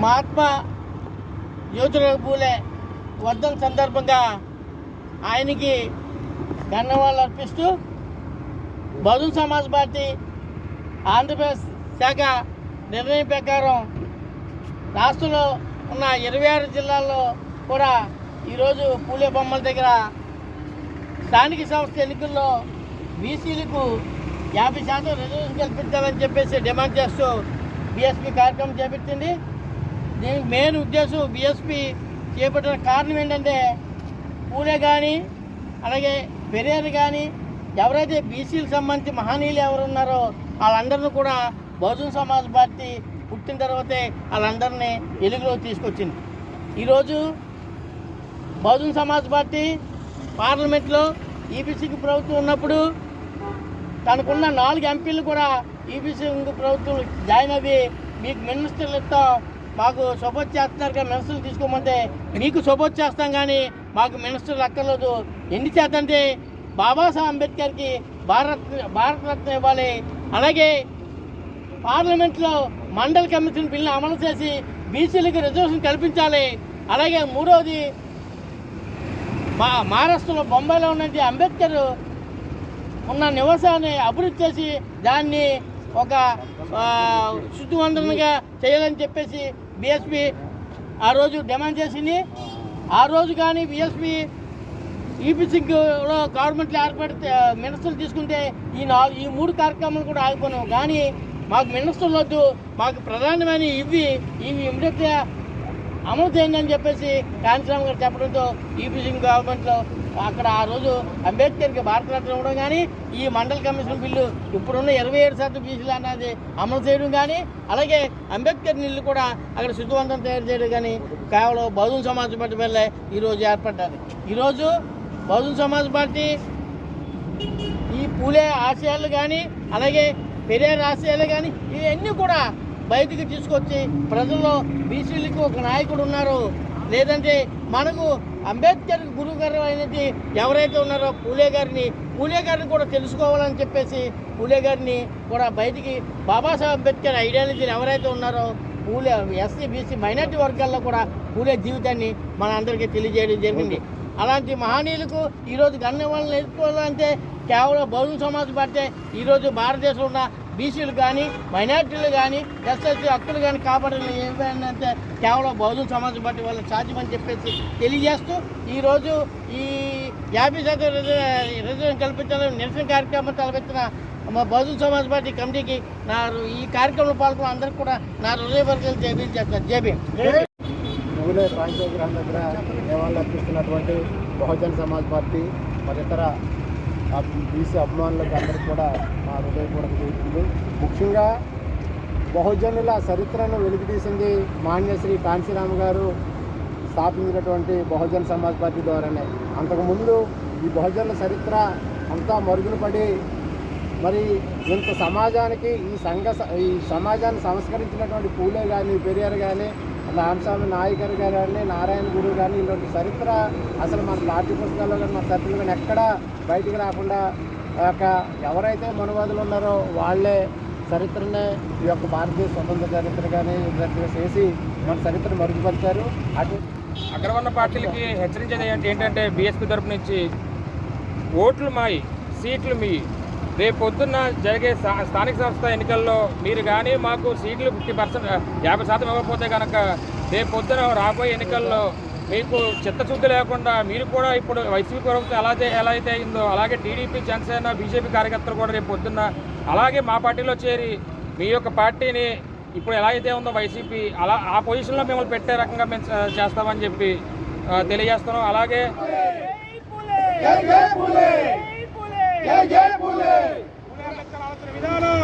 మహాత్మా జ్యోతిరావు పూలే వర్ధన్ సందర్భంగా ఆయనకి ధన్యవాదాలు అర్పిస్తూ బహుజన్ సమాజ్ పార్టీ ఆంధ్రప్రదేశ్ శాఖ నిర్ణయం ప్రకారం రాష్ట్రంలో ఉన్న 26 జిల్లాల్లో కూడా ఈరోజు పూలే బొమ్మల దగ్గర స్థానిక సంస్థ ఎన్నికల్లో బీసీలకు 50% రిజర్వేషన్ కల్పించాలని చెప్పేసి డిమాండ్ చేస్తూ బీఎస్పీ కార్యక్రమం చేపట్టింది. దీనికి మెయిన్ ఉద్దేశం బీఎస్పీ చేపట్టిన కారణం ఏంటంటే పూలే కానీ అలాగే పెరియార్ కానీ ఎవరైతే బీసీలకు సంబంధించి మహనీయులు ఎవరు ఉన్నారో వాళ్ళందరినీ కూడా బహుజన్ సమాజ్ పార్టీ పుట్టిన తర్వాతే వాళ్ళందరినీ వెలుగులో తీసుకొచ్చింది. ఈరోజు బహుజన్ సమాజ్ పార్టీ పార్లమెంట్లో ఈబీసీకి ప్రభుత్వం ఉన్నప్పుడు తనకున్న 4 ఎంపీలు కూడా ఈబీసీ ప్రభుత్వం జాయిన్ అయ్యి మీకు మినిస్టర్లు ఇస్తాం, మాకు సపోర్ట్ చేస్తున్నారు కానీ మినిస్టర్లు తీసుకోమంటే మీకు సపోర్ట్ చేస్తాం కానీ మాకు మినిస్టర్లు అక్కర్లేదు. ఎన్ని చేతంటే బాబాసాహెబ్ అంబేద్కర్కి భారతరత్న ఇవ్వాలి, అలాగే పార్లమెంట్లో మండల్ కమిషన్ బిల్లును అమలు చేసి బీసీలకు రిజర్వేషన్ కల్పించాలి, అలాగే మూడవది మహారాష్ట్రలో బొంబాయిలో ఉన్నటువంటి అంబేద్కర్ ఉన్న నివాసాన్ని అభివృద్ధి చేసి దాన్ని ఒక శుద్ధివంతంగా చేయాలని చెప్పేసి బీఎస్పీ ఆ రోజు డిమాండ్ చేసింది. ఆ రోజు కానీ బీఎస్పీ ఈబీసీలో గవర్నమెంట్లో ఏర్పడితే మినిస్టర్లు తీసుకుంటే ఈ 3 కార్యక్రమాలు కూడా ఆగిపోయినాం. కానీ మాకు మినిస్టర్లు వద్దు, మాకు ప్రధానమైన ఇవి ఇమ్మీడియట్గా అమలు చేయండి అని చెప్పేసి కాంచీరామ్ గారు చెప్పడంతో ఈబీసీ గవర్నమెంట్లో అక్కడ ఆ రోజు అంబేద్కర్కి భారతరత్న ఇవ్వడం కానీ ఈ మండల్ కమిషన్ బిల్లు ఇప్పుడున్న 27% బీసీలు అన్నది అమలు చేయడం కానీ అలాగే అంబేద్కర్ నీళ్ళు కూడా అక్కడ శుద్ధివంతం తయారు చేయడం కానీ కేవలం బహుజన్ సమాజ్ పార్టీ వల్లే ఈరోజు ఏర్పడ్డది. ఈరోజు బహుజన్ సమాజ్ పార్టీ ఈ పూలే ఆశయాలు కానీ అలాగే పెరియార్ ఆశయాలు కానీ ఇవన్నీ కూడా బయటికి తీసుకొచ్చి ప్రజల్లో బీసీలకు ఒక నాయకుడు ఉన్నారు, లేదంటే మనకు అంబేద్కర్ గురువు గారు అనేది ఎవరైతే ఉన్నారో పూలే గారిని కూడా తెలుసుకోవాలని చెప్పేసి పూలే గారిని కూడా బయటికి బాబాసాహెబ్ అంబేద్కర్ ఐడియాలజీని ఎవరైతే ఉన్నారో పూలే ఎస్సీ బీసీ మైనార్టీ వర్గాల్లో కూడా పూలే జీవితాన్ని మన అందరికీ తెలియజేయడం జరిగింది. అలాంటి మహనీయులకు ఈరోజు గణ్యవాళ్ళని ఎదుర్కోవాలంటే కేవలం బహుజన్ సమాజ్ పార్టీ ఈరోజు భారతదేశంలో ఉన్న బీసీలు కానీ మైనార్టీలు కానీ ఎస్ఎస్సీ హక్కులు కానీ కాపాడాలి ఏమైందంటే కేవలం బహుజన్ సమాజ్ పార్టీ వల్ల సాధ్యమని చెప్పేసి తెలియజేస్తూ ఈరోజు ఈ 50% రిజర్వేషన్ కల్పించాలని నిరసన కార్యక్రమం తలపెట్టిన మా బహుజన్ సమాజ్ పార్టీ కమిటీకి ఈ కార్యక్రమంలో పాల్గొన్న అందరికీ కూడా నా హృదయపూర్వక జైబీ చేస్తాను. జైబీ పూలే ప్రాంతీయ విగ్రహం దగ్గర నివాళులు అర్పిస్తున్నటువంటి బహుజన్ సమాజ్ పార్టీ మరి ఇతర బీసీ అభిమానులకు అందరికీ కూడా మా హృదయపూర్వక జరుగుతుంది. ముఖ్యంగా బహుజనుల చరిత్రను వెలికితీసింది మాన్యశ్రీ కాంచీరామ్ గారు స్థాపించినటువంటి బహుజన్ సమాజ్ పార్టీ ద్వారానే. అంతకుముందు ఈ బహుజనుల చరిత్ర అంతా మరుగున పడి మరి ఇంత సమాజానికి ఈ సమాజాన్ని సంస్కరించినటువంటి పూలే కానీ పెరియార్ కానీ రామస్వామి నాయకర్ కానీ నారాయణ గురువు కానీ ఇలాంటి చరిత్ర అసలు మన పాఠ్య పుస్తకాల్లో కానీ మన చరిత్రలు కానీ ఎక్కడా బయటికి రాకుండా ఎవరైతే మనువాదులు ఉన్నారో వాళ్ళే చరిత్రనే ఈ యొక్క భారతీయ స్వతంత్ర చరిత్ర కానీ చేసి మన చరిత్రను మరుగుపరిచారు. అగ్రవర్ణ పార్టీలకి హెచ్చరించేది ఏంటంటే బీఎస్పీ తరపు నుంచి ఓట్లు మాయి సీట్లు మీ రేపు పొద్దున్న జరిగే స్థానిక సంస్థ ఎన్నికల్లో మీరు కానీ మాకు సీట్లు 50% ఇవ్వకపోతే కనుక రేపు పొద్దున రాబోయే ఎన్నికల్లో మీకు చిత్తశుద్ధి లేకుండా మీరు కూడా ఇప్పుడు వైసీపీ ప్రభుత్వం ఎలా అయితే అయిందో అలాగే టీడీపీ జనసేన బీజేపీ కార్యకర్తలు కూడా రేపు పొద్దున్న అలాగే మా పార్టీలో చేరి మీ యొక్క పార్టీని ఇప్పుడు ఎలా అయితే ఉందో వైసీపీ అలా ఆ పొజిషన్లో మిమ్మల్ని పెట్టే రకంగా మేము చేస్తామని చెప్పి తెలియజేస్తున్నాం. అలాగే విధానం